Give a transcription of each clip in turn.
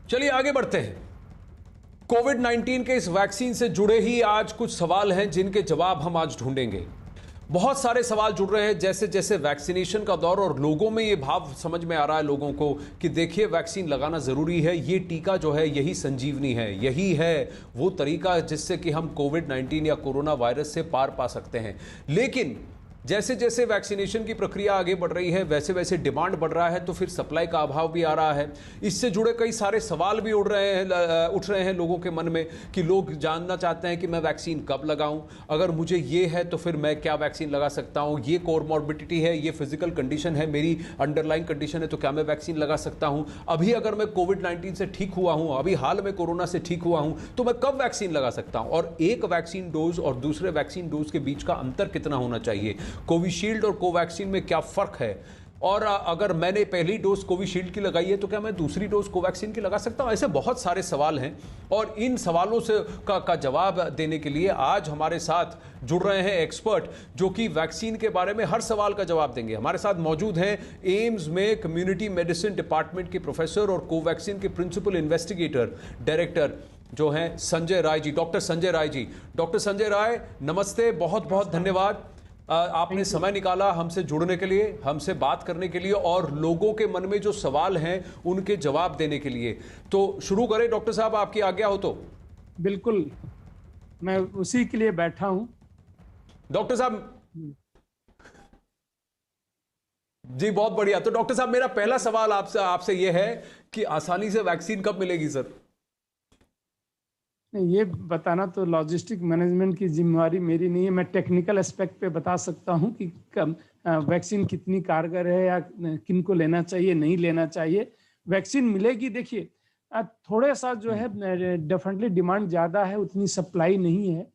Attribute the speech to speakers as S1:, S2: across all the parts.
S1: चलिए आगे बढ़ते हैं। कोविड 19 के इस वैक्सीन से जुड़े ही आज कुछ सवाल हैं जिनके जवाब हम आज ढूंढेंगे। बहुत सारे सवाल जुड़ रहे हैं जैसे जैसे वैक्सीनेशन का दौर, और लोगों में ये भाव समझ में आ रहा है लोगों को कि देखिए वैक्सीन लगाना ज़रूरी है, ये टीका जो है यही संजीवनी है, यही है वो तरीका जिससे कि हम कोविड 19 या कोरोना वायरस से पार पा सकते हैं। लेकिन जैसे जैसे वैक्सीनेशन की प्रक्रिया आगे बढ़ रही है वैसे वैसे डिमांड बढ़ रहा है, तो फिर सप्लाई का अभाव भी आ रहा है। इससे जुड़े कई सारे सवाल भी उठ रहे हैं लोगों के मन में कि लोग जानना चाहते हैं कि मैं वैक्सीन कब लगाऊं, अगर मुझे ये है तो फिर मैं क्या वैक्सीन लगा सकता हूं, ये कोमॉर्बिडिटी है, ये फिजिकल कंडीशन है, मेरी अंडरलाइन कंडीशन है, तो क्या मैं वैक्सीन लगा सकता हूं, अभी अगर मैं कोविड 19 से ठीक हुआ हूं, अभी हाल में कोरोना से ठीक हुआ हूं, तो मैं कब वैक्सीन लगा सकता हूं, और एक वैक्सीन डोज और दूसरे वैक्सीन डोज के बीच का अंतर कितना होना चाहिए, कोविशील्ड और कोवैक्सीन में क्या फर्क है, और अगर मैंने पहली डोज कोविशील्ड की लगाई है तो क्या मैं दूसरी डोज कोवैक्सीन की लगा सकता हूं। ऐसे बहुत सारे सवाल हैं और इन सवालों से का जवाब देने के लिए आज हमारे साथ जुड़ रहे हैं एक्सपर्ट जो कि वैक्सीन के बारे में हर सवाल का जवाब देंगे। हमारे साथ मौजूद हैं एम्स में कम्युनिटी मेडिसिन डिपार्टमेंट के प्रोफेसर और कोवैक्सीन के प्रिंसिपल इन्वेस्टिगेटर डायरेक्टर जो हैं संजय राय जी, डॉक्टर संजय राय जी। डॉक्टर संजय राय नमस्ते, बहुत बहुत धन्यवाद आपने समय निकाला हमसे जुड़ने के लिए, हमसे बात करने के लिए और लोगों के मन में जो सवाल हैं उनके जवाब देने के लिए। तो शुरू करें डॉक्टर साहब, आपकी आज्ञा हो तो।
S2: बिल्कुल, मैं उसी के लिए बैठा हूं।
S1: डॉक्टर साहब जी, बहुत बढ़िया। तो डॉक्टर साहब मेरा पहला सवाल आपसे यह है कि आसानी से वैक्सीन कब मिलेगी सर?
S2: ये बताना तो लॉजिस्टिक मैनेजमेंट की जिम्मेवारी मेरी नहीं है। मैं टेक्निकल एस्पेक्ट पे बता सकता हूं कि वैक्सीन कितनी कारगर है या किन को लेना चाहिए, नहीं लेना चाहिए। वैक्सीन मिलेगी, देखिए थोड़ा सा जो है डेफिनेटली डिमांड ज़्यादा है, उतनी सप्लाई नहीं है।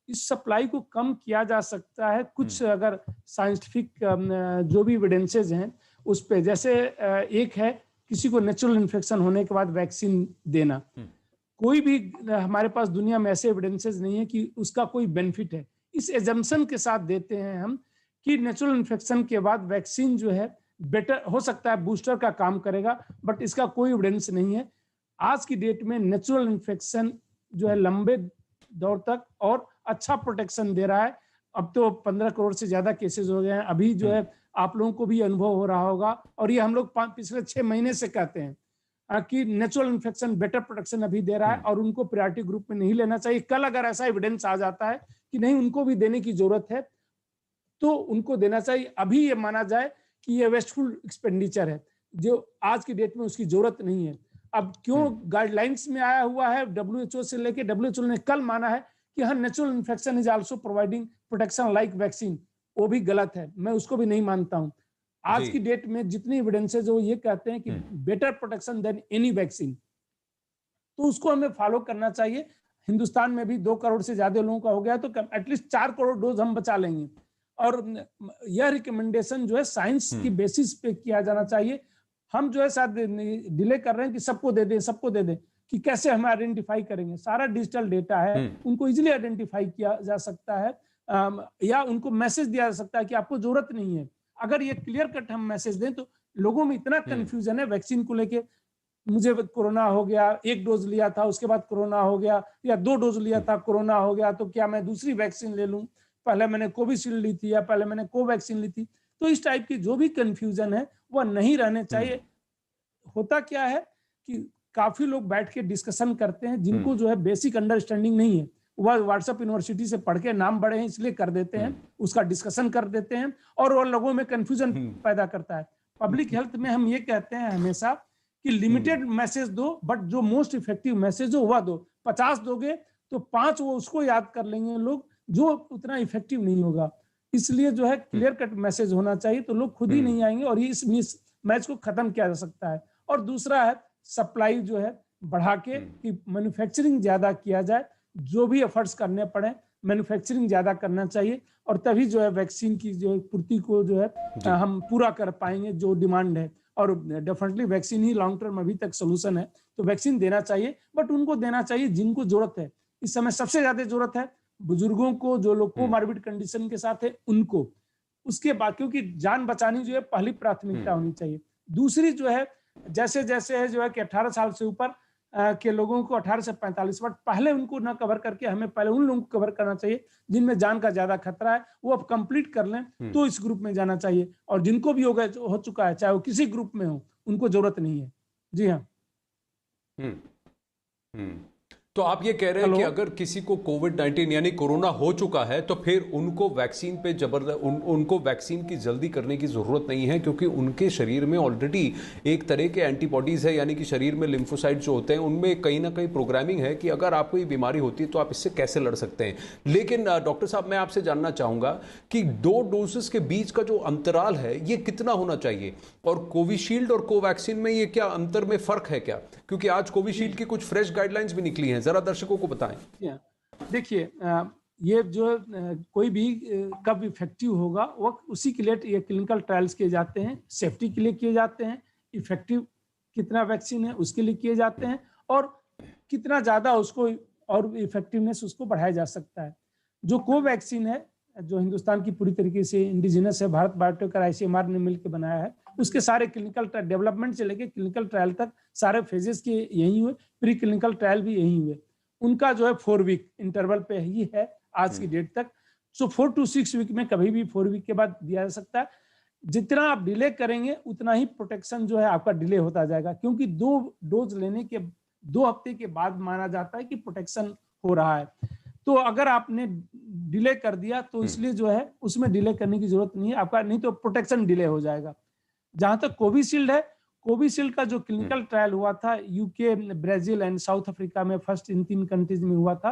S2: इस सप्लाई को कम किया जा सकता है कुछ अगर साइंटिफिक जो भी एविडेंसेस हैं उस पे। जैसे एक है किसी को नेचुरल इन्फेक्शन होने के बाद वैक्सीन देना। कोई भी हमारे पास दुनिया में ऐसे एविडेंसेस नहीं है कि उसका कोई बेनिफिट है। इस एजम्पशन के साथ देते हैं हम कि नेचुरल इन्फेक्शन के बाद वैक्सीन जो है बेटर हो सकता है, बूस्टर का काम करेगा, बट इसका कोई एविडेंस नहीं है। आज की डेट में नेचुरल इन्फेक्शन जो है लंबे दौर तक और अच्छा प्रोटेक्शन दे रहा है। अब तो 15 करोड़ से ज्यादा केसेस हो गए हैं। अभी जो है आप लोगों को भी अनुभव हो रहा होगा, और ये हम लोग पिछले 6 महीने से कहते हैं कि नेचुरल इन्फेक्शन बेटर प्रोटेक्शन अभी दे रहा है और उनको प्रायोरिटी ग्रुप में नहीं लेना चाहिए। कल अगर ऐसा एविडेंस आ जाता है कि नहीं उनको भी देने की जरूरत है तो उनको देना चाहिए। अभी ये माना जाए कि ये वेस्टफुल एक्सपेंडिचर है जो आज की डेट में उसकी जरूरत नहीं है। अब क्यों गाइडलाइंस में आया हुआ है WHO से लेके, WHO ने कल माना है कि हाँ natural infection is also providing protection like vaccine, वो भी गलत है, मैं उसको भी नहीं मानता हूं। आज की डेट में जितनी एविडेंसेस वो ये कहते हैं कि better protection than any vaccine, तो उसको हमें फॉलो करना चाहिए। हिंदुस्तान में भी 2 करोड़ से ज्यादा लोगों का हो गया तो एटलीस्ट 4 करोड़ डोज हम बचा लेंगे। और यह रिकमेंडेशन जो है साइंस की बेसिस पे किया जाना चाहिए। हम जो है शायद डिले कर रहे हैं कि सबको दे दें, कि कैसे हम आइडेंटिफाई करेंगे। सारा डिजिटल डेटा है, उनको इजिली आइडेंटिफाई किया जा सकता है, या उनको मैसेज दिया जा सकता है कि आपको जरूरत नहीं है। अगर ये क्लियर कट हम मैसेज दें तो लोगों में इतना कंफ्यूजन है वैक्सीन को लेके, मुझे कोरोना हो गया, 1 डोज लिया था उसके बाद कोरोना हो गया, या 2 डोज लिया था कोरोना हो गया, तो क्या मैं दूसरी वैक्सीन ले लूं, पहले मैंने कोविशील्ड ली थी या पहले मैंने कोवैक्सीन ली थी। तो इस टाइप की जो भी कंफ्यूजन है वह नहीं रहने चाहिए। होता क्या है कि काफी लोग बैठ के डिस्कशन करते हैं जिनको जो है बेसिक अंडरस्टैंडिंग नहीं है, वह व्हाट्सएप यूनिवर्सिटी से पढ़ के नाम बड़े हैं इसलिए कर देते हैं, उसका डिस्कशन कर देते हैं और वो लोगों में कंफ्यूजन पैदा करता है। पब्लिक हेल्थ में हम ये कहते हैं हमेशा कि लिमिटेड मैसेज दो, बट जो मोस्ट इफेक्टिव मैसेज हो वह दो। 50 दोगे तो 5 वो उसको याद कर लेंगे लोग, जो उतना इफेक्टिव नहीं होगा। इसलिए जो है क्लियर कट मैसेज होना चाहिए तो लोग खुद ही नहीं आएंगे और इस मिस मैच को खत्म किया जा सकता है। और दूसरा है सप्लाई जो है बढ़ा के कि मैन्युफैक्चरिंग ज्यादा किया जाए, जो भी एफर्ट्स करने पड़े मैन्युफैक्चरिंग ज्यादा करना चाहिए, और तभी जो है वैक्सीन की जो पूर्ति को जो है हम पूरा कर पाएंगे जो डिमांड है। और डेफिनेटली वैक्सीन ही लॉन्ग टर्म अभी तक सोल्यूशन है, तो वैक्सीन देना चाहिए, बट उनको देना चाहिए जिनको जरूरत है। इस समय सबसे ज्यादा जरूरत है बुजुर्गों को, जो लोग कोमॉर्बिड कंडीशन के साथ है उनको। उसके बाद क्योंकि जान बचानी जो है पहली प्राथमिकता होनी चाहिए। दूसरी जो है जैसे जैसे है जो है कि 18 साल से ऊपर के लोगों को 18 से 45, बट पहले उनको ना कवर करके हमें पहले उन लोगों को कवर करना चाहिए जिनमें जान का ज्यादा खतरा है, वो अब कंप्लीट कर लें तो इस ग्रुप में जाना चाहिए। और जिनको भी हो चुका है, चाहे वो किसी ग्रुप में हो, उनको जरूरत नहीं है। जी हाँ।
S1: हम्म हम्म तो आप ये कह रहे हैं कि अगर किसी को कोविड-19 यानी कोरोना हो चुका है तो फिर उनको वैक्सीन पे उनको वैक्सीन की जल्दी करने की जरूरत नहीं है, क्योंकि उनके शरीर में ऑलरेडी एक तरह के एंटीबॉडीज है, यानी कि शरीर में लिम्फोसाइट जो होते हैं उनमें कहीं ना कहीं प्रोग्रामिंग है कि अगर आपको ये बीमारी होती है तो आप इससे कैसे लड़ सकते हैं। लेकिन डॉक्टर साहब, मैं आपसे जानना चाहूंगा कि 2 डोजेस के बीच का जो अंतराल है ये कितना होना चाहिए, और कोविशील्ड और कोवैक्सीन में ये क्या अंतर में फर्क है क्या? क्योंकि आज कोविशील्ड की कुछ फ्रेश गाइडलाइंस भी निकली हैं, जरा दर्शकों को बताएं।
S2: देखिए, ये जो कोई भी कब इफेक्टिव होगा वो उसी के लिए ये क्लिनिकल ट्रायल्स किए जाते हैं, सेफ्टी के लिए किए जाते हैं, इफेक्टिव कितना वैक्सीन है उसके लिए किए जाते हैं, और कितना ज्यादा उसको और इफेक्टिवनेस उसको बढ़ाया जा सकता है। जो कोवैक्सीन है, जो हिंदुस्तान की पूरी तरीके से इंडिजिनस है, भारत बायोटेक और ICMR ने मिलकर बनाया है, उसके सारे क्लिनिकल डेवलपमेंट से लेकर क्लिनिकल ट्रायल तक सारे फेजेस के यही हुए, प्री क्लिनिकल ट्रायल भी यही हुए। उनका जो है 4 वीक इंटरवल पे ही है आज की डेट तक। सो 4 to 6 वीक में कभी भी 4 वीक के बाद दिया जा सकता है। जितना आप डिले करेंगे उतना ही प्रोटेक्शन जो है आपका डिले होता जाएगा, क्योंकि 2 डोज लेने के 2 हफ्ते के बाद माना जाता है कि प्रोटेक्शन हो रहा है। तो अगर आपने डिले कर दिया तो इसलिए जो है उसमें डिले करने की जरूरत नहीं है आपका, नहीं तो प्रोटेक्शन डिले हो जाएगा। जहां तक कोविशील्ड है, कोविशील्ड का जो क्लिनिकल ट्रायल हुआ था UK, Brazil and south Africa में, फर्स्ट इन 3 कंट्रीज में हुआ था।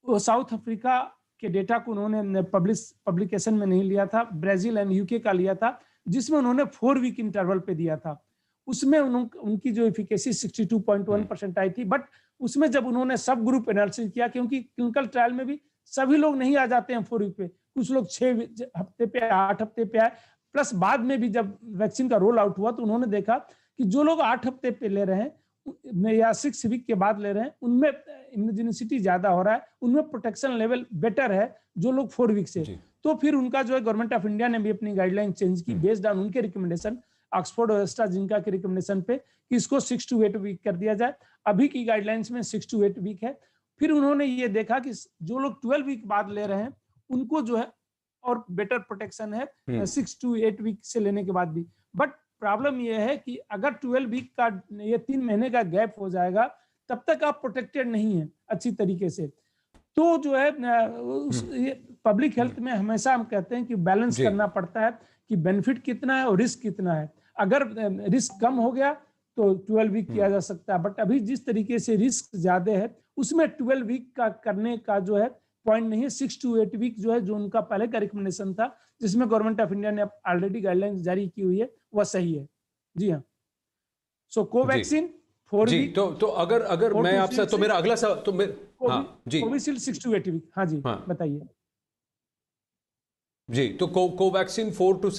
S2: वो साउथ अफ्रीका के डेटा को उन्होंने पब्लिकेशन में नहीं लिया था, ब्राजील एंड यूके का लिया था, जिसमें उन्होंने 4 वीक इंटरवल पे दिया था। उसमें उनकी जो एफिकेसी 62.1% आई थी। बट उसमें जब उन्होंने सब ग्रुप एनालिसिस किया, क्योंकि क्लिनिकल ट्रायल में भी सभी लोग नहीं आ जाते हैं 4 वीक पे, कुछ लोग 6 हफ्ते पे, 8 हफ्ते पे आए, प्लस बाद में भी जब वैक्सीन का रोल आउट हुआ तो उन्होंने देखा कि जो लोग 8 हफ्ते पे ले रहे हैं या 6 वीक के बाद ले रहे हैं, उनमें इम्यूनोजेनिसिटी ज्यादा हो रहा है, उनमें प्रोटेक्शन लेवल बेटर है जो लोग 4 वीक से। तो फिर उनका जो है गवर्नमेंट ऑफ इंडिया ने भी अपनी गाइडलाइन चेंज की बेस्ड ऑन उनके रिकमेंडेशन, ऑक्सफोर्ड और एस्ट्राजेनेका के रिकमेंडेशन पे, कि इसको 6 to 8 वीक कर दिया जाए। अभी की गाइडलाइंस में 6 to 8 वीक है। फिर उन्होंने ये देखा कि जो लोग 12 वीक बाद ले रहे हैं उनको जो है और बेटर प्रोटेक्शन है 6 to 8 वीक से लेने के बाद भी। बट प्रॉब्लम यह है कि अगर 12 वीक का ये 3 महीने का गैप हो जाएगा तब तक आप प्रोटेक्टेड नहीं है अच्छी तरीके से। तो जो है पब्लिक हेल्थ में हमेशा हम कहते हैं कि बैलेंस करना पड़ता है कि बेनिफिट कितना है और रिस्क कितना है। अगर रिस्क कम हो गया तो 12 वीक किया जा सकता है, बट अभी जिस तरीके से रिस्क ज्यादा है उसमें 12 वीक का करने का जो है पॉइंट नहीं है। 6 to 8 वीक जो है, जो उनका पहले का रिकमेंडेशन था, जिसमें गवर्नमेंट ऑफ इंडिया ने ऑलरेडी गाइडलाइंस जारी की हुई है, वह सही है। जी हाँ। सो कोवैक्सीन 4 वीक।
S1: तो अगर मैं आपसे, तो मेरा अगला सवाल, तो हाँ जी,
S2: कोविशील्ड 6 to 8 वीक। हाँ जी, बताइए
S1: जी। तो कोवैक्सीन 4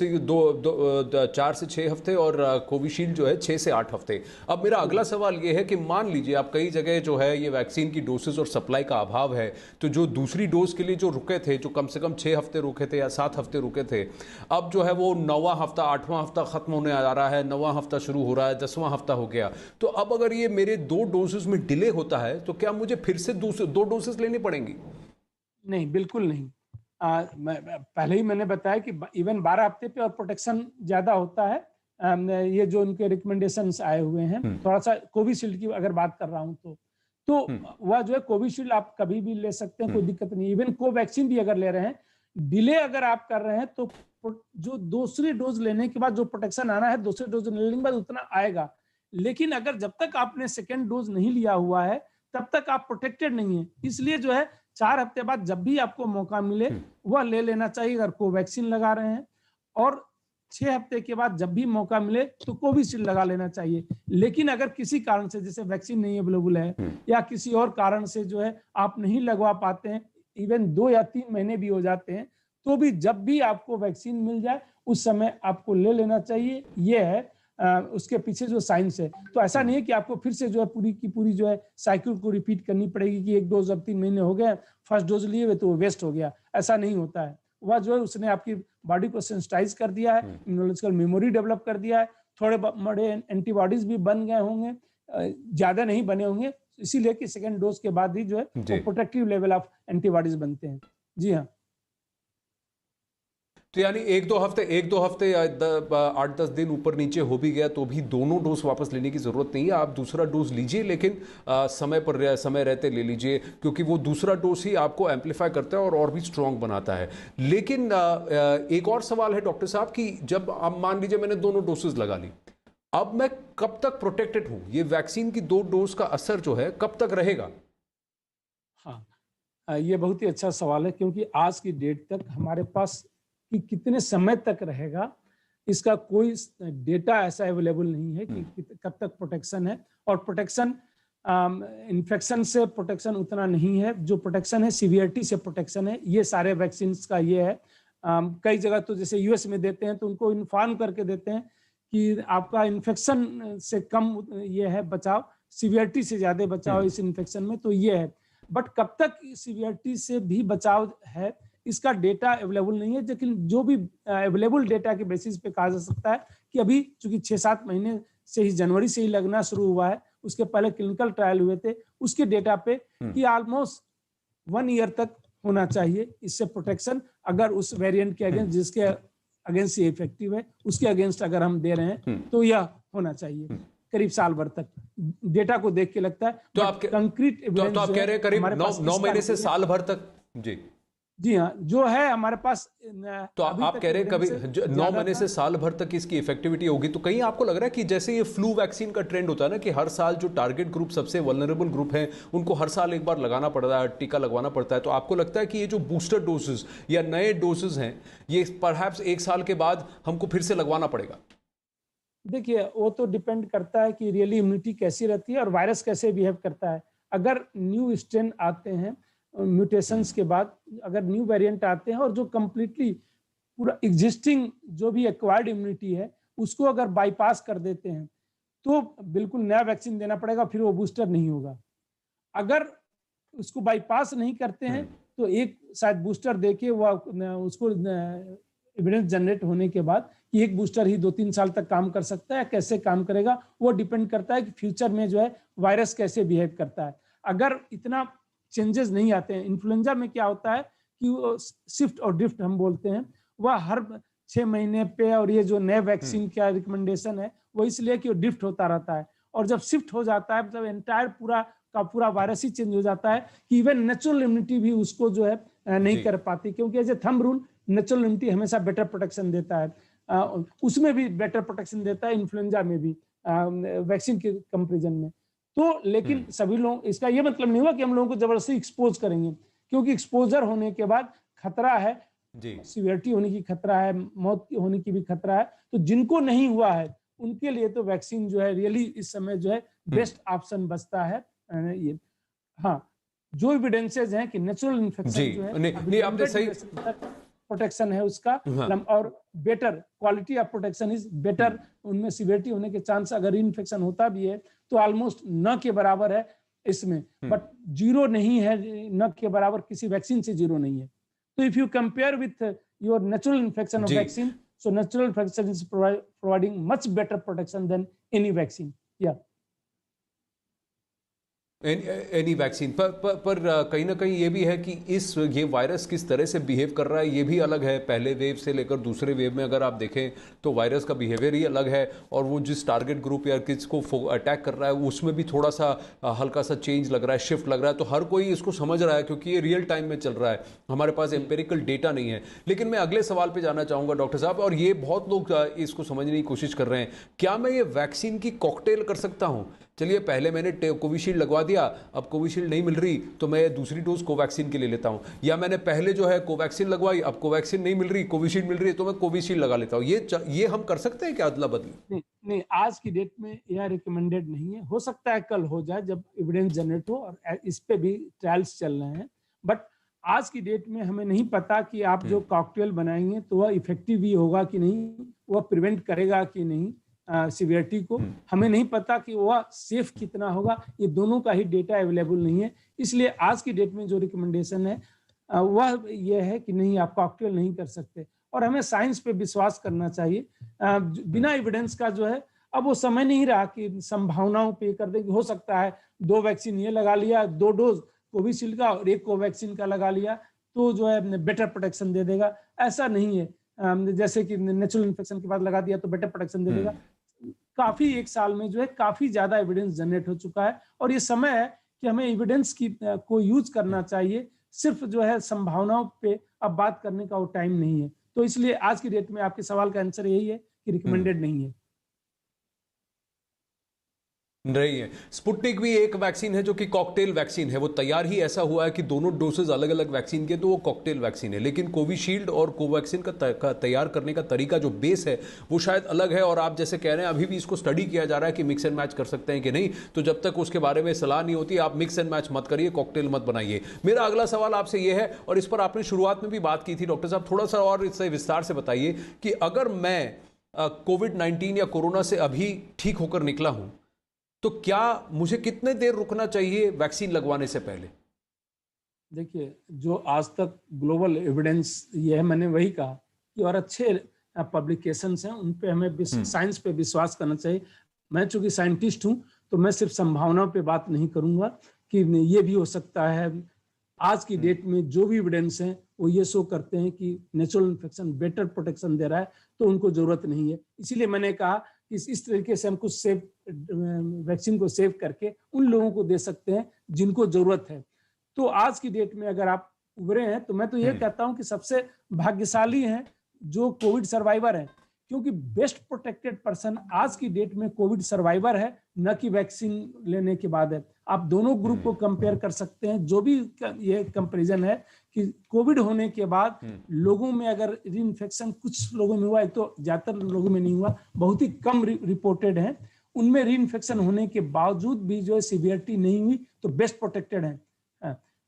S1: से 6 हफ्ते और कोविशील्ड जो है 6 से 8 हफ्ते। अब मेरा अगला सवाल ये है कि मान लीजिए आप कई जगह जो है ये वैक्सीन की डोसेज और सप्लाई का अभाव है, तो जो दूसरी डोज के लिए जो रुके थे, जो कम से कम 6 हफ्ते रुके थे या 7 हफ्ते रुके थे, अब जो है वो 9वां हफ्ता, 8वां हफ्ता खत्म होने आ रहा है, 9वां हफ्ता शुरू हो रहा है, 10वां हफ्ता हो गया। तो अब अगर ये मेरे 2 डोजेज में डिले होता है तो क्या मुझे फिर से 2 डोजेज लेनी पड़ेंगी?
S2: नहीं, बिल्कुल नहीं। पहले ही मैंने बताया कि इवन 12 हफ्ते पे और प्रोटेक्शन ज्यादा होता है। ये जो उनके रिकमेंडेशंस आए हुए हैं, थोड़ा सा कोविशील्ड की अगर बात कर रहा हूं तो वह जो है कोविशील्ड आप कभी भी ले सकते हैं, कोई दिक्कत नहीं। इवन कोवैक्सीन भी अगर ले रहे हैं, डिले अगर आप कर रहे हैं तो जो दूसरी डोज लेने के बाद जो प्रोटेक्शन आना है, दूसरी डोज लेने के बाद उतना आएगा। लेकिन अगर जब तक आपने सेकेंड डोज नहीं लिया हुआ है तब तक आप प्रोटेक्टेड नहीं है। इसलिए जो है 4 हफ्ते बाद जब भी आपको मौका मिले वह ले लेना चाहिए अगर कोवैक्सीन लगा रहे हैं, और 6 हफ्ते के बाद जब भी मौका मिले तो कोविशील्ड लगा लेना चाहिए। लेकिन अगर किसी कारण से, जैसे वैक्सीन नहीं अवेलेबल है या किसी और कारण से जो है आप नहीं लगवा पाते हैं, इवन 2 या 3 महीने भी हो जाते हैं, तो भी जब भी आपको वैक्सीन मिल जाए उस समय आपको ले लेना चाहिए। ये है उसके पीछे जो साइंस है। तो ऐसा नहीं है कि आपको फिर से जो है पूरी की पूरी जो है साइकिल को रिपीट करनी पड़ेगी कि एक डोज अब 3 महीने हो गए, फर्स्ट डोज लिए हुए तो वो वेस्ट हो गया। ऐसा नहीं होता है। वह जो है उसने आपकी बॉडी को सेंसिटाइज कर दिया है, इम्यूनोलॉजिकल मेमोरी डेवलप कर दिया है, थोड़े बड़े एंटीबॉडीज भी बन गए होंगे, ज्यादा नहीं बने होंगे, इसीलिए कि सेकेंड डोज के बाद ही जो है वो प्रोटेक्टिव लेवल ऑफ एंटीबॉडीज बनते हैं। जी हाँ।
S1: तो यानी एक दो हफ्ते या 8-10 दिन ऊपर नीचे हो भी गया तो भी दोनों डोज वापस लेने की जरूरत नहीं है। आप दूसरा डोज लीजिए, लेकिन समय रहते ले लीजिए, क्योंकि वो दूसरा डोज ही आपको एम्पलीफाई करता है और भी स्ट्रांग बनाता है। लेकिन एक और सवाल है डॉक्टर साहब कि जब अब मान लीजिए मैंने दोनों डोसेज लगा ली, अब मैं कब तक प्रोटेक्टेड हूं? ये वैक्सीन की 2 डोज का असर जो है कब तक रहेगा?
S2: हाँ, ये बहुत ही अच्छा सवाल है, क्योंकि आज की डेट तक हमारे पास कि कितने समय तक रहेगा इसका कोई डेटा ऐसा अवेलेबल नहीं है कि कब तक प्रोटेक्शन है। और प्रोटेक्शन इन्फेक्शन से प्रोटेक्शन उतना नहीं है, जो प्रोटेक्शन है सीवियरिटी से प्रोटेक्शन है। ये सारे वैक्सीन का ये है। कई जगह तो जैसे यूएस में देते हैं तो उनको इन्फॉर्म करके देते हैं कि आपका इन्फेक्शन से कम ये है बचाव, सीवियरिटी से ज्यादा बचाव इस इन्फेक्शन में, तो ये है। बट कब तक सीवियरिटी से भी बचाव है इसका डेटा अवेलेबल नहीं है, लेकिन जो भी अवेलेबल डेटा के बेसिस पे कहा जा सकता है कि अभी चूंकि 6-7 महीने से ही, जनवरी से ही लगना शुरू हुआ है, उसके पहले क्लिनिकल ट्रायल हुए थे, उसके डेटा पे कि ऑलमोस्ट 1 ईयर तक होना चाहिए इससे प्रोटेक्शन, अगर उस वेरिएंट के अगेंस्ट जिसके अगेंस्ट ये इफेक्टिव है उसके अगेंस्ट अगर हम दे रहे हैं तो यह होना चाहिए करीब साल भर तक, डेटा को देख के लगता है।
S1: तो आप
S2: कंक्रीट
S1: तो आप कह रहे हैं करीब 9 महीने से साल भर तक?
S2: जी हाँ, जो है हमारे पास।
S1: तो आप कह रहे हैं कभी 9 महीने से साल भर तक इसकी इफेक्टिविटी होगी। तो कहीं आपको लग रहा है कि जैसे ये फ्लू वैक्सीन का ट्रेंड होता है ना, कि हर साल जो टारगेट ग्रुप, सबसे वल्नरेबल ग्रुप हैं, उनको हर साल एक बार लगाना पड़ता है, टीका लगवाना पड़ता है, तो आपको लगता है कि ये जो बूस्टर डोसेज या नए डोसेज हैं ये परहैप्स 1 साल के बाद हमको फिर से लगवाना पड़ेगा?
S2: देखिए, वो तो डिपेंड करता है कि रियली इम्यूनिटी कैसी रहती है और वायरस कैसे बिहेव करता है। अगर न्यू स्ट्रेन आते हैं म्यूटेशंस के बाद, अगर न्यू वेरिएंट आते हैं और जो कंप्लीटली पूरा एग्जिस्टिंग जो भी एक्वायर्ड इम्यूनिटी है उसको अगर बाईपास कर देते हैं तो बिल्कुल नया वैक्सीन देना पड़ेगा, फिर वो बूस्टर नहीं होगा। अगर उसको बाईपास नहीं करते हैं तो एक शायद बूस्टर देके वो उसको एविडेंस जनरेट होने के बाद कि एक बूस्टर ही 2-3 साल तक काम कर सकता है, कैसे काम करेगा वो डिपेंड करता है कि फ्यूचर में जो है वायरस कैसे बिहेव करता है। अगर इतना चेंजेस नहीं आते हैं, इन्फ्लुएंजा में क्या होता है कि वो शिफ्ट और ड्रिफ्ट हम बोलते हैं, वह हर 6 महीने पे, और ये जो नए वैक्सीन का रिकमेंडेशन है वो इसलिए कि वो ड्रिफ्ट होता रहता है, और जब शिफ्ट हो जाता है मतलब एंटायर पूरा का पूरा वायरस ही चेंज हो जाता है कि इवन नेचुरल इम्यूनिटी भी उसको जो है नहीं कर पाती, क्योंकि as a thumb rule natural immunity हमेशा बेटर प्रोटेक्शन देता है, उसमें भी बेटर प्रोटेक्शन देता है इन्फ्लुएंजा में भी वैक्सीन के कंपेरिजन में। तो लेकिन सभी लोग, इसका ये मतलब नहीं हुआ कि हम लोगों को जबरदस्ती एक्सपोज करेंगे, क्योंकि एक्सपोजर होने के बाद खतरा है, सीवियरिटी होने की खतरा है, मौत होने की भी खतरा है। तो जिनको नहीं हुआ है उनके लिए तो वैक्सीन जो है रियली इस समय जो है बेस्ट ऑप्शन बचता है। ये हाँ, जो एविडेंसेस हैं कि नेचुरल इन्फेक्शन जो है
S1: नहीं आपने सही
S2: प्रोटेक्शन है उसका, और better quality of protection is better, उनमें सीवियरिटी होने के चांस अगर इन्फेक्शन होता भी है तो ऑलमोस्ट न के बराबर है इसमें, बट जीरो नहीं है, न के बराबर किसी वैक्सीन से जीरो नहीं है। तो if you compare with your natural infection of vaccine, so natural infection is providing much better protection than any vaccine. या
S1: एनी वैक्सीन पर कहीं ना कहीं ये भी है कि ये वायरस किस तरह से बिहेव कर रहा है ये भी अलग है। पहले वेव से लेकर दूसरे वेव में अगर आप देखें तो वायरस का बिहेवियर ही अलग है, और वो जिस टारगेट ग्रुप या किसको अटैक कर रहा है उसमें भी थोड़ा सा हल्का सा चेंज लग रहा है, शिफ्ट लग रहा है। तो हर कोई इसको समझ रहा है क्योंकि ये रियल टाइम में चल रहा है, हमारे पास एम्पेरिकल डेटा नहीं है। लेकिन मैं अगले सवाल पर जाना चाहूँगा डॉक्टर साहब, और ये बहुत लोग इसको समझने की कोशिश कर रहे हैं, क्या मैं ये वैक्सीन की कॉकटेल कर सकता हूँ? चलिए पहले मैंने कोविशील्ड लगवा दिया, अब कोविशील्ड नहीं मिल रही तो मैं दूसरी डोज कोवैक्सीन की ले लेता हूं, या मैंने पहले जो है कोवैक्सीन लगवाई, अब कोवैक्सीन नहीं मिल रही, कोविशील्ड मिल रही है तो मैं कोविशील्ड लगा लेता हूं। ये हम कर सकते हैं क्या अदला बदली?
S2: नहीं, आज की डेट में यह रिकमेंडेड नहीं है। हो सकता है कल हो जाए जब एविडेंस जनरेट हो, और इस पे भी ट्रायल्स चल रहे हैं, बट आज की डेट में हमें नहीं पता कि आप जो कॉकटेल बनाएंगे तो वह इफेक्टिव भी होगा कि नहीं, वह प्रिवेंट करेगा कि नहीं सीवियरिटी को, हमें नहीं पता कि वह सेफ कितना होगा। ये दोनों का ही डेटा अवेलेबल नहीं है, इसलिए आज की डेट में जो रिकमेंडेशन है वह यह है कि नहीं, आप कॉकटेल नहीं कर सकते। और हमें साइंस पे विश्वास करना चाहिए। बिना एविडेंस का जो है, अब वो समय नहीं रहा कि संभावनाओं पे कर दे कि हो सकता है 2 वैक्सीन ये लगा लिया, 2 डोज कोविशील्ड का और 1 कोवैक्सीन का लगा लिया तो जो है बेटर प्रोटेक्शन दे देगा। ऐसा नहीं है। जैसे कि नेचुरल इन्फेक्शन के बाद लगा दिया तो बेटर प्रोटेक्शन दे देगा। काफी 1 साल में जो है काफी ज्यादा एविडेंस जनरेट हो चुका है और ये समय है कि हमें एविडेंस की को यूज करना चाहिए। सिर्फ जो है संभावनाओं पे अब बात करने का वो टाइम नहीं है। तो इसलिए आज की डेट में आपके सवाल का आंसर यही है कि रिकमेंडेड नहीं है।
S1: रही है। स्पुतनिक भी एक वैक्सीन है जो कि कॉकटेल वैक्सीन है। वो तैयार ही ऐसा हुआ है कि दोनों डोसेज अलग अलग वैक्सीन के, तो वो कॉकटेल वैक्सीन है। लेकिन कोविशील्ड और कोवैक्सीन का तैयार करने का तरीका जो बेस है वो शायद अलग है। और आप जैसे कह रहे हैं अभी भी इसको स्टडी किया जा रहा है कि मिक्स एंड मैच कर सकते हैं कि नहीं। तो जब तक उसके बारे में सलाह नहीं होती आप मिक्स एंड मैच मत करिए, कॉकटेल मत बनाइए। मेरा अगला सवाल आपसे ये है, और इस पर आपने शुरुआत में भी बात की थी डॉक्टर साहब, थोड़ा सा और इससे विस्तार से बताइए कि अगर मैं कोविड-19 या कोरोना से अभी ठीक होकर निकला हूं तो क्या मुझे कितने देर रुकना चाहिए वैक्सीन लगवाने से पहले?
S2: देखिए, जो आज तक ग्लोबल एविडेंस ये है, मैंने वही कहा कि और अच्छे पब्लिकेशंस हैं उन पे हमें साइंस पे विश्वास करना चाहिए। मैं चूंकि साइंटिस्ट हूं तो मैं सिर्फ संभावनाओं पे बात नहीं करूंगा कि ये भी हो सकता है। आज की डेट में जो भी एविडेंस हैं वो ये शो करते हैं कि नेचुरल इन्फेक्शन बेटर प्रोटेक्शन दे रहा है, तो उनको जरूरत नहीं है। इसीलिए मैंने कहा कि इस तरीके से हम कुछ सेव वैक्सीन को सेव करके उन लोगों को दे सकते हैं जिनको जरूरत है। तो आज की डेट में अगर आप उभरे हैं तो मैं तो ये कहता हूं कि सबसे भाग्यशाली हैं जो कोविड सर्वाइवर हैं, क्योंकि बेस्ट प्रोटेक्टेड पर्सन आज की डेट में कोविड सर्वाइवर है, न कि वैक्सीन लेने के बाद है। आप दोनों ग्रुप को कंपेयर कर सकते हैं। जो भी ये कंपैरिजन है कि कोविड होने के बाद लोगों में अगर रीइंफेक्शन कुछ लोगों में हुआ है, तो ज्यादातर लोगों में नहीं हुआ, बहुत ही कम रिपोर्टेड है। उनमें रीइंफेक्शन होने के बावजूद भी जो है सीवियरिटी नहीं हुई, तो बेस्ट प्रोटेक्टेड है।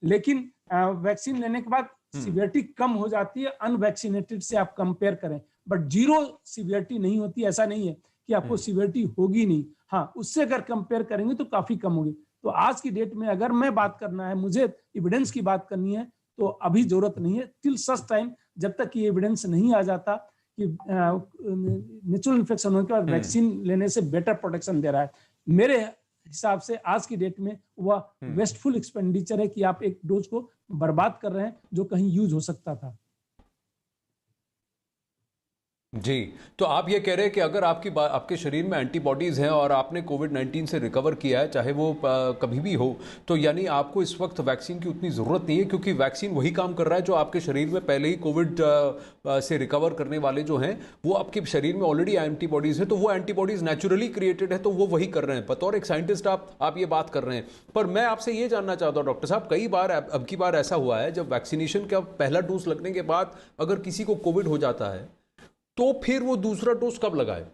S2: लेकिन वैक्सीन लेने के बाद सीवियरिटी कम हो जाती है अनवैक्सीनेटेड से आप कंपेयर करें, बट जीरो सीवियरिटी नहीं होती। ऐसा नहीं है कि आपको सीवियरिटी होगी नहीं, हाँ उससे अगर कंपेयर करेंगे तो काफी कम होगी। तो आज की डेट में अगर मैं बात करना है, मुझे एविडेंस की बात करनी है, तो अभी जरूरत नहीं है। टिल सच टाइम जब तक ये एविडेंस नहीं आ जाता कि नेचुरल इन्फेक्शन होने के बाद वैक्सीन लेने से बेटर प्रोटेक्शन दे रहा है, मेरे हिसाब से आज की डेट में वह वेस्टफुल एक्सपेंडिचर है कि आप एक डोज को बर्बाद कर रहे हैं जो कहीं यूज हो सकता था।
S1: जी, तो आप ये कह रहे हैं कि अगर आपके शरीर में एंटीबॉडीज हैं और आपने कोविड-19 से रिकवर किया है, चाहे वो कभी भी हो, तो यानी आपको इस वक्त वैक्सीन की उतनी ज़रूरत नहीं है, क्योंकि वैक्सीन वही काम कर रहा है जो आपके शरीर में पहले ही कोविड से रिकवर करने वाले जो हैं वो आपके शरीर में ऑलरेडी एंटीबॉडीज़ हैं, तो वो एंटीबॉडीज़ नेचुरली क्रिएटेड है, तो वो वही कर रहे हैं। बतौर एक साइंटिस्ट आप ये बात कर रहे हैं। पर मैं आपसे ये जानना चाहता हूँ डॉक्टर साहब, कई बार अब की बार ऐसा हुआ है जब वैक्सीनेशन का पहला डोज लगने के बाद अगर किसी को कोविड हो जाता है तो फिर वो दूसरा डोज कब लगाए?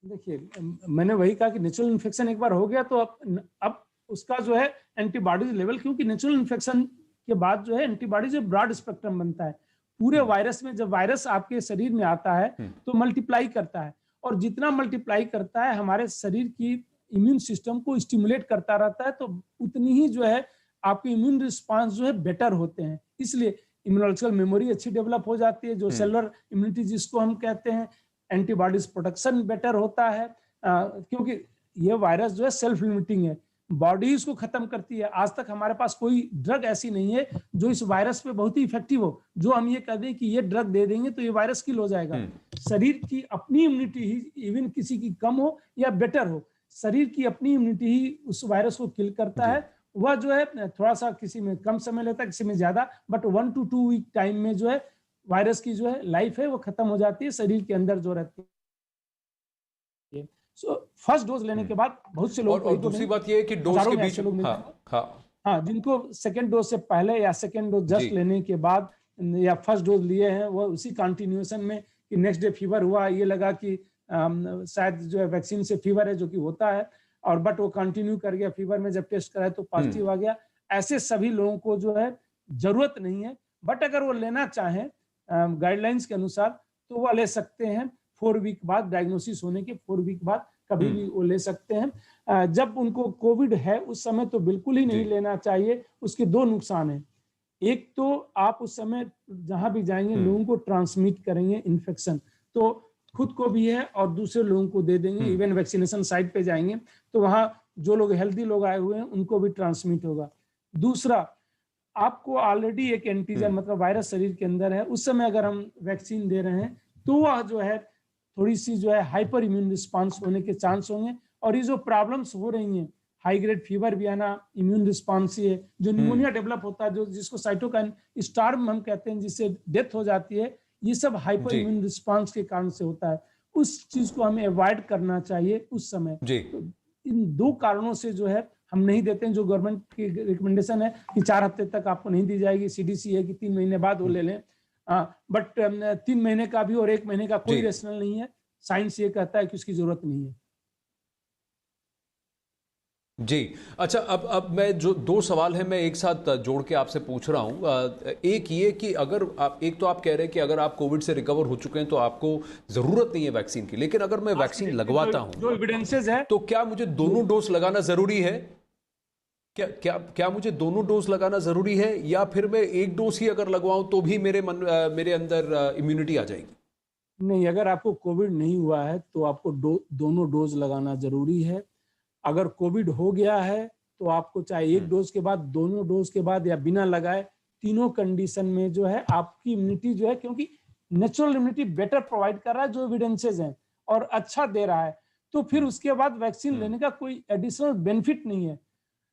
S2: देखिए, मैंने वही कहा कि नेचुरल इन्फेक्शन एक बार हो गया तो अब उसका जो है एंटीबॉडीज लेवल, क्योंकि नेचुरल इन्फेक्शन के बाद जो है एंटीबॉडीज ब्रॉड स्पेक्ट्रम बनता है पूरे वायरस में। जब वायरस आपके शरीर में आता है तो मल्टीप्लाई करता है, और जितना मल्टीप्लाई करता है हमारे शरीर की इम्यून सिस्टम को स्टिमुलेट करता रहता है, तो उतनी ही जो है आपके इम्यून रिस्पांस जो है बेटर होते हैं। इसलिए इम्यूनोलॉजिकल मेमोरी अच्छी डेवलप हो जाती है, जो सेलुलर इम्यूनिटी जिसको हम कहते हैं, एंटीबॉडीज प्रोटेक्शन बेटर होता है, क्योंकि ये वायरस जो है सेल्फ लिमिटिंग है, बॉडी इसको खत्म करती है। आज तक हमारे पास कोई ड्रग ऐसी नहीं है जो इस वायरस पे बहुत ही इफेक्टिव हो, जो हम ये कह दें कि ये ड्रग दे देंगे तो ये वायरस किल हो जाएगा। शरीर की अपनी इम्यूनिटी ही, इवन किसी की कम हो या बेटर हो, शरीर की अपनी इम्यूनिटी ही उस वायरस को किल करता है। वह जो है थोड़ा सा किसी में कम समय लेता है, किसी में ज्यादा, बट 1 to 2 वीक टाइम में जो है वायरस की जो है लाइफ है वो खत्म हो जाती है शरीर के अंदर जो रहती है। सो फर्स्ट डोज लेने के बाद बहुत से लोग,
S1: और दूसरी बात ये है कि डोज के बीच
S2: हाँ जिनको सेकेंड डोज से पहले या सेकेंड डोज जस्ट लेने के बाद या फर्स्ट डोज लिए हैं, वो उसी कंटिन्यूएशन में कि नेक्स्ट डे फीवर हुआ, ये लगा कि शायद जो है वैक्सीन से फीवर है, जो कि होता है, और बट वो कंटिन्यू कर गया, फीवर में जब टेस्ट कराया तो पॉजिटिव आ गया। ऐसे सभी लोगों को जो है जरूरत नहीं है, बट अगर वो लेना चाहें गाइडलाइंस के अनुसार तो वो ले सकते हैं 4 वीक बाद, डायग्नोसिस होने के 4 वीक बाद कभी भी वो ले सकते हैं। जब उनको कोविड है उस समय तो बिल्कुल ही नहीं लेना चाहिए। उसके 2 नुकसान हैं। एक तो आप उस समय जहां भी जाएंगे लोगों को ट्रांसमिट करेंगे इन्फेक्शन, तो खुद को भी है और दूसरे लोगों को दे देंगे। इवन वैक्सीनेशन साइट पे जाएंगे तो वहां जो लोग हेल्दी लोग आए हुए हैं उनको भी ट्रांसमिट होगा। दूसरा, आपको ऑलरेडी एक एंटीजन मतलब वायरस शरीर के अंदर है, उस समय अगर हम वैक्सीन दे रहे हैं तो वह जो है थोड़ी सी जो है हाइपर इम्यून रिस्पांस होने के चांस होंगे। और ये जो प्रॉब्लम्स हो रही हैं, हाई ग्रेड फीवर भी आना, इम्यून रिस्पांस ये जो निमोनिया डेवलप होता है, जो जिसको साइटोकाइन स्टार्म हम कहते हैं, जिससे डेथ हो जाती है, ये सब हाइपर इम्यून रिस्पांस के कारण से होता है। उस चीज को हमें अवॉइड करना चाहिए उस समय। तो इन दो कारणों से जो है हम नहीं देते हैं। जो गवर्नमेंट की रिकमेंडेशन है कि 4 हफ्ते तक आपको नहीं दी जाएगी, सीडीसी है कि 3 महीने बाद वो ले लें, बट 3 महीने का भी और 1 महीने का कोई रेशनल नहीं है। साइंस ये कहता है कि उसकी जरूरत नहीं है।
S1: जी, अच्छा, अब मैं जो 2 सवाल हैं मैं एक साथ जोड़ के आपसे पूछ रहा हूं। एक ये कि अगर आप, एक तो आप कह रहे हैं कि अगर आप कोविड से रिकवर हो चुके हैं तो आपको जरूरत नहीं है वैक्सीन की, लेकिन अगर मैं वैक्सीन लगवाता हूं
S2: जो एविडेंसेस है
S1: तो क्या मुझे दोनों डोज लगाना जरूरी है? क्या मुझे दोनों डोज लगाना जरूरी है, या फिर मैं एक डोज ही अगर लगवाऊं तो भी मेरे अंदर इम्यूनिटी आ जाएगी?
S2: नहीं, अगर आपको कोविड नहीं हुआ है तो आपको दोनों डोज लगाना जरूरी है। अगर कोविड हो गया है तो आपको चाहे एक डोज के बाद, दोनों डोज के बाद या बिना लगाए, तीनों कंडीशन में जो है आपकी इम्यूनिटी जो है, क्योंकि नेचुरल इम्यूनिटी बेटर प्रोवाइड कर रहा है जो एविडेंसेस हैं और अच्छा दे रहा है, तो फिर उसके बाद वैक्सीन लेने का कोई एडिशनल बेनिफिट नहीं है।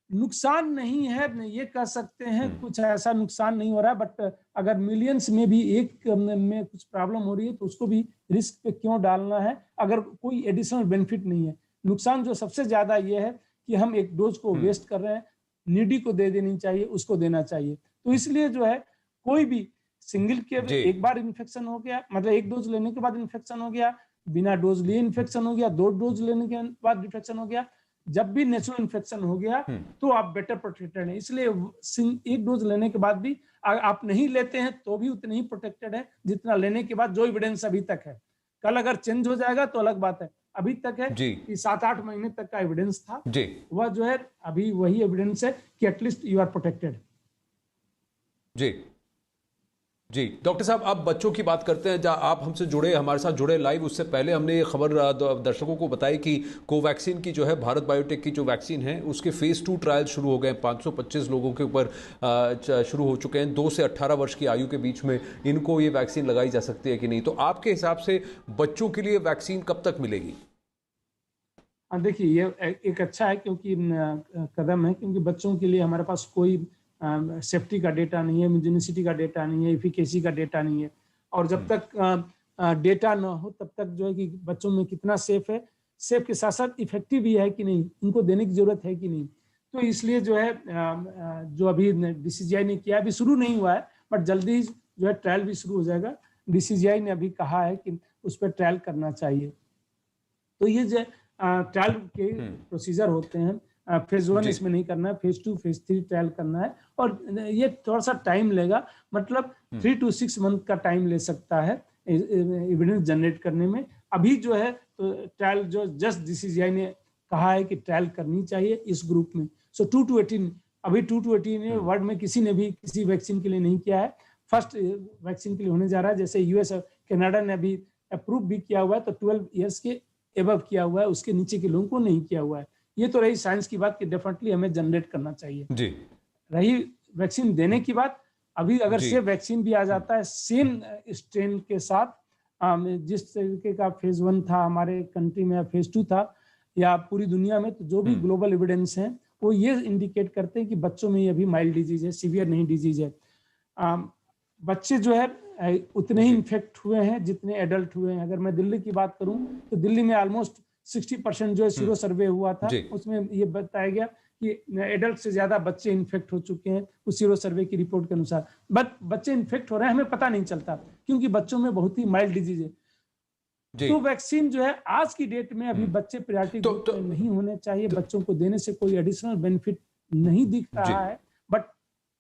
S2: नुकसान नहीं है, ये कह सकते हैं कुछ ऐसा नुकसान नहीं हो रहा है, बट अगर मिलियंस में भी एक में कुछ प्रॉब्लम हो रही है तो उसको भी रिस्क पे क्यों डालना है, अगर कोई एडिशनल बेनिफिट नहीं है। नुकसान जो सबसे ज्यादा ये है कि हम एक डोज को वेस्ट कर रहे हैं, नीडी को दे देनी चाहिए, उसको देना चाहिए। तो इसलिए जो है कोई भी सिंगल के एक बार इन्फेक्शन हो गया, मतलब एक डोज लेने के बाद इन्फेक्शन हो गया, बिना डोज लिए इन्फेक्शन हो गया, 2 डोज लेने के बाद इन्फेक्शन हो गया, जब भी नेचुरल इन्फेक्शन हो गया तो आप बेटर प्रोटेक्टेड हैं। इसलिए एक डोज लेने के बाद भी आप नहीं लेते हैं तो भी उतने ही प्रोटेक्टेड है जितना लेने के बाद जो एविडेंस अभी तक है। कल अगर चेंज हो जाएगा तो अलग बात है, अभी तक है कि 7-8 महीने तक का एविडेंस था, वह जो है अभी वही एविडेंस है कि एटलीस्ट यू आर प्रोटेक्टेड।
S1: जी जी, डॉक्टर साहब, आप बच्चों की बात करते हैं, जहाँ आप हमसे जुड़े, हमारे साथ जुड़े लाइव, उससे पहले हमने ये खबर दर्शकों को बताई कि कोवैक्सीन की जो है, भारत बायोटेक की जो वैक्सीन है, उसके फेज़ 2 ट्रायल शुरू हो गए। 525 लोगों के ऊपर शुरू हो चुके हैं। 2 से 18 वर्ष की आयु के बीच में इनको ये वैक्सीन लगाई जा सकती है कि नहीं? तो आपके हिसाब से बच्चों के लिए वैक्सीन कब तक मिलेगी?
S2: देखिए, ये एक अच्छा है क्योंकि कदम है, क्योंकि बच्चों के लिए हमारे पास कोई सेफ्टी का डेटा नहीं है, इम्यूनिसिटी का डेटा नहीं है, एफिकेसी का डेटा नहीं है। और जब तक डेटा ना हो तब तक जो है कि बच्चों में कितना सेफ है, सेफ के साथ साथ इफेक्टिव भी है कि नहीं, इनको देने की जरूरत है कि नहीं। तो इसलिए जो है जो अभी डीसीजीआई ने किया, अभी शुरू नहीं हुआ है बट जल्दी जो है ट्रायल भी शुरू हो जाएगा। डीसीजीआई ने अभी कहा है कि उस पर ट्रायल करना चाहिए। तो ये जो ट्रायल के प्रोसीजर होते हैं, फेज 1 इसमें नहीं करना है, फेज 2 फेज 3 ट्रायल करना है, और ये थोड़ा सा टाइम लेगा, मतलब 3 to 6 मंथ का टाइम ले सकता है एविडेंस जनरेट करने में। अभी जो है तो ट्रायल जो जस्ट डीसीजीआई ने कहा है कि ट्रायल करनी चाहिए इस ग्रुप में। सो 2 to 18, अभी 2 to 18 वर्ल्ड में किसी ने भी किसी वैक्सीन के लिए नहीं किया है, फर्स्ट वैक्सीन के लिए होने जा रहा है। जैसे यूएस और कनाडा ने अभी अप्रूव भी किया हुआ है, तो 12 ईयर्स के एबव किया हुआ है, उसके नीचे के लोगों को नहीं किया हुआ है। ये तो रही साइंस की बात कि डेफिनेटली हमें जनरेट करना चाहिए
S1: जी।
S2: रही वैक्सीन देने की बात, अभी अगर सेम वैक्सीन भी आ जाता है सेम स्ट्रेन के साथ, जिस तरीके का फेज 1 था हमारे कंट्री में, फेज 2 था या पूरी दुनिया में, तो जो भी ग्लोबल एविडेंस है वो ये इंडिकेट करते हैं कि बच्चों में ये अभी माइल्ड डिजीज है, सीवियर नहीं डिजीज है। बच्चे जो है उतने ही इन्फेक्ट हुए हैं जितने एडल्ट हुए हैं। अगर मैं दिल्ली की बात करूं तो दिल्ली में ऑलमोस्ट 60% जो है सीरो सर्वे हुआ था, उसमें ये बताया गया कि एडल्ट से ज्यादा बच्चे इन्फेक्ट हो चुके हैं उस सीरो सर्वे की रिपोर्ट के अनुसार। बट बच्चे इन्फेक्ट हो रहे हैं, हमें पता नहीं चलता क्योंकि बच्चों में बहुत ही माइल्ड डिजीज है। तो वैक्सीन जो है आज की डेट में अभी बच्चे प्रायोरिटी ग्रुप में नहीं होने चाहिए, बच्चों को देने से कोई एडिशनल बेनिफिट नहीं दिख रहा है, बट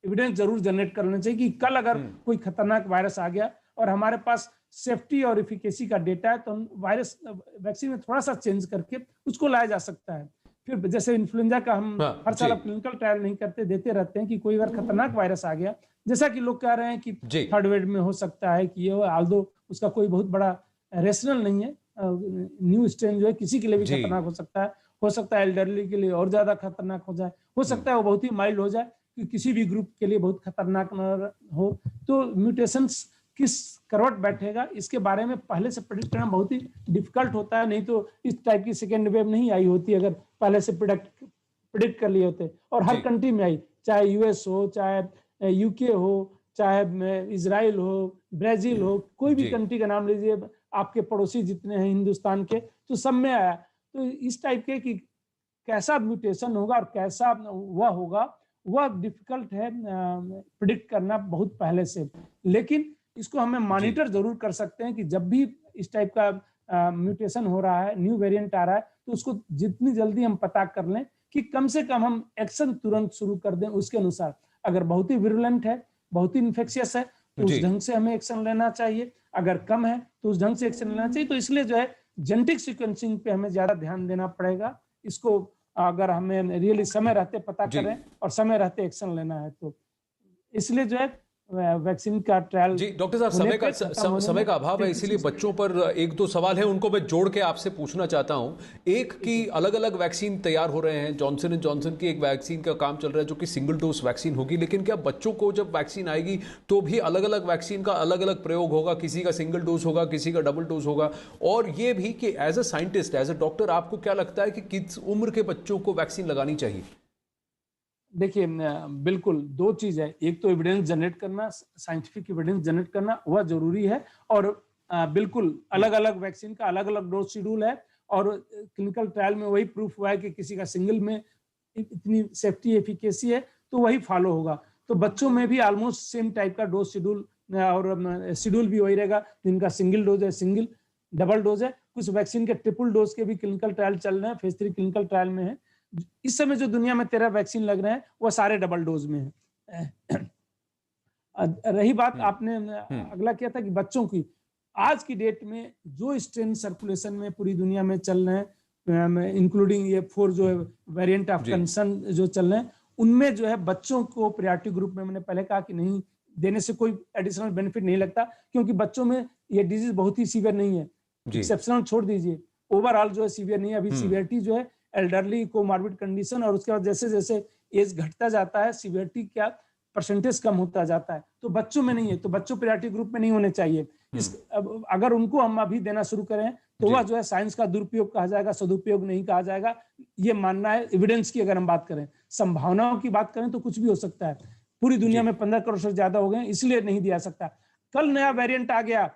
S2: एविडेंस जरूर जनरेट करना चाहिए कि कल अगर कोई खतरनाक वायरस आ गया और हमारे पास सेफ्टी और एफिकेसी का डेटा है तो हम वायरस वैक्सीन में थोड़ा सा चेंज करके उसको लाया जा सकता है। फिर जैसे इन्फ्लुएंजा का हम हर साल क्लिनिकल ट्रायल नहीं करते, देते रहते हैं कि कोई अगर खतरनाक वायरस आ गया जैसा कि लोग कह रहे हैं कि
S1: जी
S2: थर्ड वेव में हो सकता है कि ये, आल्दो उसका कोई बहुत बड़ा रेशनल नहीं है। न्यू स्ट्रेन जो है किसी के लिए भी
S1: जी
S2: खतरनाक हो सकता है एल्डरली के लिए और ज्यादा खतरनाक हो जाए, हो सकता है वो बहुत ही माइल्ड हो जाए कि किसी भी ग्रुप के लिए बहुत खतरनाक न हो। तो म्यूटेशंस किस करवट बैठेगा इसके बारे में पहले से प्रेडिक्ट करना बहुत ही डिफिकल्ट होता है, नहीं तो इस टाइप की सेकेंड वेव नहीं आई होती अगर पहले से प्रिडिक्ट कर लिए होते। और हर
S1: जी
S2: कंट्री में आई, चाहे यूएस हो, चाहे यूके हो, चाहे इजराइल हो, ब्राजील हो, कोई भी
S1: जी
S2: कंट्री का नाम लीजिए, आपके पड़ोसी जितने हैं हिंदुस्तान के, तो सब में आया। तो इस टाइप के कि कैसा म्यूटेशन होगा और कैसा वह होगा, वह डिफिकल्ट है प्रिडिक्ट करना बहुत पहले से। लेकिन इसको हमें
S1: जी
S2: मॉनिटर जरूर कर सकते हैं कि जब भी इस टाइप का म्यूटेशन हो रहा है, न्यू वेरिएंट आ रहा है, तो उसको जितनी जल्दी हम पता कर लें कि कम से कम हम एक्शन तुरंत शुरू कर दें उसके अनुसार। अगर बहुत ही विरुलेंट है, बहुत ही इन्फेक्शियस है, तो उस
S1: जी
S2: ढंग से हमें एक्शन लेना चाहिए। अगर कम है तो उस ढंग से एक्शन लेना चाहिए। तो इसलिए जो है जेनेटिक सीक्वेंसिंग पे हमें ज्यादा ध्यान देना पड़ेगा। इसको अगर हमें रियली समय रहते पता
S1: जी
S2: करें और समय रहते एक्शन लेना है, तो इसलिए जो है वैक्सीन का ट्रायल
S1: जी डॉक्टर साहब,
S2: होने
S1: समय का
S2: पे, खत्म होने
S1: समय
S2: में
S1: का अभाव है,
S2: जल्दी
S1: इसीलिए
S2: चीज।
S1: बच्चों पर एक दो सवाल हैं, उनको मैं जोड़ के आपसे पूछना चाहता हूं। एक की अलग अलग वैक्सीन तैयार हो रहे हैं, जॉनसन एंड जॉनसन की एक वैक्सीन का काम चल रहा है जो कि सिंगल डोज वैक्सीन होगी, लेकिन क्या बच्चों को जब वैक्सीन आएगी तो भी अलग अलग वैक्सीन का अलग अलग प्रयोग होगा? किसी का सिंगल डोज होगा, किसी का डबल डोज होगा? और ये भी कि as a scientist, as a doctor, आपको क्या लगता है कि किस उम्र के बच्चों को वैक्सीन लगानी चाहिए?
S2: देखिए, बिल्कुल दो चीज है, एक तो एविडेंस जनरेट करना, साइंटिफिक एविडेंस जनरेट करना वह जरूरी है। और बिल्कुल अलग अलग वैक्सीन का अलग अलग डोज शेड्यूल है, और क्लिनिकल ट्रायल में वही प्रूफ हुआ है कि किसी का सिंगल में इतनी सेफ्टी एफिकेसी है, तो वही फॉलो होगा। तो बच्चों में भी ऑलमोस्ट सेम टाइप का डोज शेड्यूल और शेड्यूल भी वही रहेगा। जिनका सिंगल डोज है सिंगल, डबल डोज है, कुछ वैक्सीन के ट्रिपल डोज के भी क्लिनिकल ट्रायल चल रहे हैं, फेज 3 क्लिनिकल ट्रायल में है। इस समय जो दुनिया में 13 वैक्सीन लग रहे हैं वो सारे डबल डोज में है। रही बात,
S1: हम्म
S2: आपने
S1: हम्म
S2: अगला किया था कि बच्चों की, आज की डेट में जो स्ट्रेन सर्कुलेशन में पूरी दुनिया में चल रहे हैं, इंक्लूडिंग ये 4 जो है वेरिएंट ऑफ
S1: जी
S2: कंसर्न जो चल रहे हैं, उनमें जो है बच्चों को प्रायोरिटी ग्रुप में, मैंने पहले कहा कि नहीं देने से कोई एडिशनल बेनिफिट नहीं लगता, क्योंकि बच्चों में ये डिजीज बहुत ही सीवियर नहीं है।
S1: जी
S2: एक्सेप्शनल छोड़ दीजिए, ओवरऑल जो है सीवियर नहीं है। अभी
S1: हम्म
S2: सीवियरिटी जो है एल्डरली, कोमॉर्बिड कंडीशन, और उसके बाद जैसे जैसे एज घटता जाता है सीवियरिटी क्या परसेंटेज कम होता जाता है। तो बच्चों में नहीं है, तो बच्चों प्रायोरिटी ग्रुप में नहीं होने चाहिए। अगर उनको हम अभी देना शुरू करें तो
S1: जी
S2: वह जो है साइंस का दुरुपयोग कहा जाएगा, सदुपयोग नहीं कहा जाएगा। ये मानना है एविडेंस की। अगर हम बात करें, संभावनाओं की बात करें, तो कुछ भी हो सकता है। पूरी दुनिया
S1: जी
S2: में 15 करोड़ से ज्यादा हो गए, इसलिए नहीं दिया सकता। कल नया वेरिएंट आ गया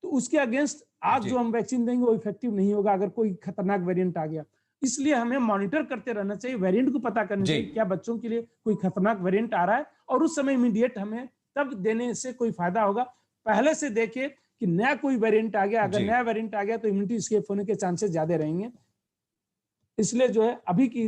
S2: तो उसके अगेंस्ट आज
S1: जी
S2: जो हम वैक्सीन देंगे वो इफेक्टिव नहीं होगा, अगर कोई खतरनाक वेरिएंट आ गया। इसलिए हमें मॉनिटर करते रहना चाहिए, वेरिएंट को पता करना
S1: जी
S2: चाहिए क्या बच्चों के लिए कोई खतरनाक वेरिएंट आ रहा है, और उस समय इमीडिएट हमें तब देने से कोई फायदा होगा। पहले से देखे कि नया कोई वेरिएंट आ गया, अगर
S1: जी
S2: नया वेरिएंट आ गया तो इम्यूनिटी स्केप होने के चांसेस ज्यादा रहेंगे। इसलिए जो है अभी की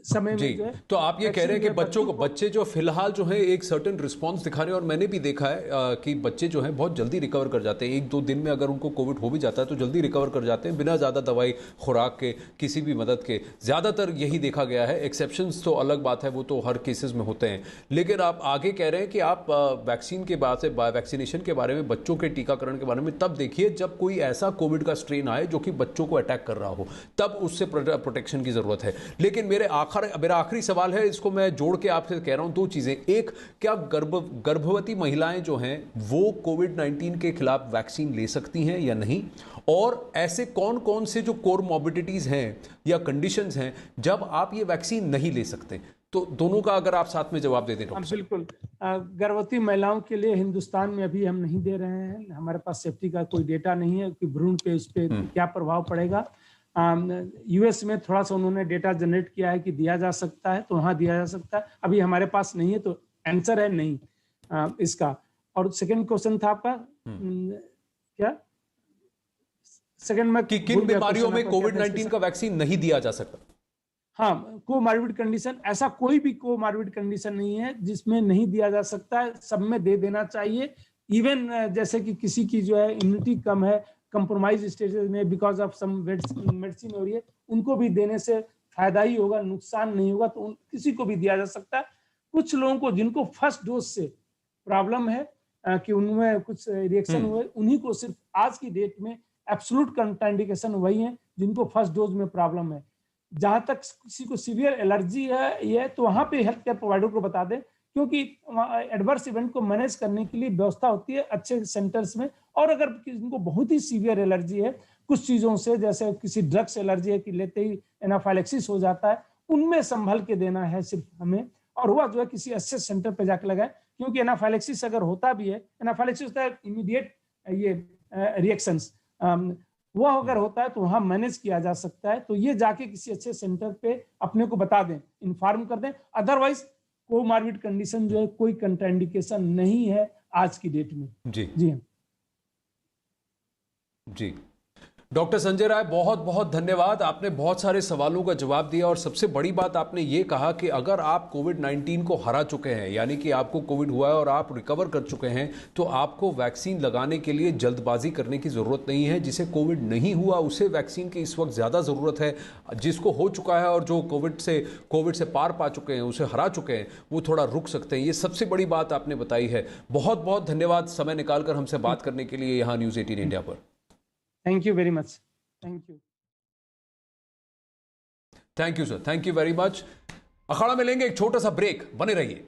S2: समय
S1: जी,
S2: में जो है
S1: तो आप ये कह रहे
S2: वैक्सीन
S1: हैं
S2: जो
S1: कि
S2: है
S1: बच्चों को, बच्चे जो फिलहाल जो है एक सर्टेन रिस्पांस दिखा रहे हैं, और मैंने भी देखा है कि बच्चे जो हैं बहुत जल्दी रिकवर कर जाते हैं। 1-2 दिन में अगर उनको कोविड हो भी जाता है तो जल्दी रिकवर कर जाते हैं बिना ज़्यादा दवाई खुराक के, किसी भी मदद के। ज़्यादातर यही देखा गया है। एक्सेप्शंस तो अलग बात है, वो तो हर केसेस में होते हैं। लेकिन आप आगे कह रहे हैं कि आप वैक्सीन के बाद से, वैक्सीनेशन के बारे में, बच्चों के टीकाकरण के बारे में तब देखिए जब कोई ऐसा कोविड का स्ट्रेन आए जो कि बच्चों को अटैक कर रहा हो, तब उससे प्रोटेक्शन की जरूरत है। लेकिन मेरा आखिरी सवाल है, इसको मैं जोड़ के आपसे कह रहा हूं, दो चीजें। एक, क्या गर्भवती महिलाएं जो हैं वो कोविड-19 के खिलाफ वैक्सीन ले सकती हैं या नहीं? और ऐसे कौन कौन से जो कोमॉर्बिडिटीज हैं या कंडीशंस हैं जब आप ये वैक्सीन नहीं ले सकते? तो दोनों का अगर आप साथ में जवाब दे दें डॉक्टर साहब।
S2: बिल्कुल। गर्भवती महिलाओं के लिए हिंदुस्तान में अभी हम नहीं दे रहे हैं, हमारे पास सेफ्टी का कोई डेटा नहीं है कि भ्रूण पे उस पर क्या प्रभाव पड़ेगा। यूएस में थोड़ा सा उन्होंने डेटा जनरेट किया है कि दिया जा सकता है, तो वहां दिया जा सकता है। अभी हमारे पास नहीं है, तो आंसर है नहीं इसका। और सेकंड क्वेश्चन था आपका क्या? सेकंड में
S1: कि किन बीमारियों में कोविड-19 का वैक्सीन नहीं दिया जा सकता?
S2: हाँ, कोमॉर्बिड कंडीशन, ऐसा कोई भी कोमॉर्बिड कंडीशन नहीं है जिसमें नहीं दिया जा सकता है, सब में दे देना चाहिए। इवन जैसे कि किसी की जो है इम्यूनिटी कम है, कंप्रोमाइज स्टेजेस में बिकॉज ऑफ सम मेडिसिन हो रही है, उनको भी देने से फायदा ही होगा, नुकसान नहीं होगा, तो किसी को भी दिया जा सकता है। कुछ लोगों को जिनको फर्स्ट डोज से प्रॉब्लम है कि उनमें कुछ रिएक्शन हुए, उन्हीं को सिर्फ आज की डेट में एब्सोल्यूट कंट्राइंडिकेशन वही है जिनको फर्स्ट डोज में प्रॉब्लम है। जहां तक किसी को सीवियर एलर्जी है ये, तो वहां पे हेल्थ केयर प्रोवाइडर को बता दें, क्योंकि एडवर्स इवेंट को मैनेज करने के लिए व्यवस्था होती है अच्छे सेंटर्स में। और अगर किसी को बहुत ही सीवियर एलर्जी है कुछ चीजों से, जैसे किसी ड्रग्स एलर्जी है कि लेते ही एनाफाइलेक्सिस हो जाता है, उनमें संभल के देना है सिर्फ हमें। और वह जो है किसी अच्छे सेंटर पे जाकर लगाए, क्योंकि एनाफाइलेक्सिस अगर होता भी है, एनाफाइलेक्सिस होता है इमीडिएट ये रिएक्शंस, वह अगर होता है तो वहां मैनेज किया जा सकता है। तो ये जाके किसी अच्छे सेंटर पे अपने को बता दें, इन्फॉर्म कर दें। अदरवाइज कोमार्बिड कंडीशन जो है कोई कंट्राइंडिकेशन नहीं है आज की डेट में। जी हाँ
S1: जी। डॉक्टर संजय राय, बहुत बहुत धन्यवाद। आपने बहुत सारे सवालों का जवाब दिया और सबसे बड़ी बात आपने ये कहा कि अगर आप कोविड-19 को हरा चुके हैं, यानी कि आपको कोविड हुआ है और आप रिकवर कर चुके हैं, तो आपको वैक्सीन लगाने के लिए जल्दबाजी करने की ज़रूरत नहीं है। जिसे कोविड नहीं हुआ उसे वैक्सीन की इस वक्त ज़्यादा ज़रूरत है। जिसको हो चुका है और जो कोविड से पार पा चुके हैं, उसे हरा चुके हैं, वो थोड़ा रुक सकते हैं। ये सबसे बड़ी बात आपने बताई है। बहुत बहुत धन्यवाद समय निकालकर हमसे बात करने के लिए यहाँ न्यूज़ 18 इंडिया पर।
S2: Thank you very much. Thank you.
S1: Thank you sir, thank you very much. अखाड़ा में लेंगे एक छोटा सा ब्रेक, बने रहिए।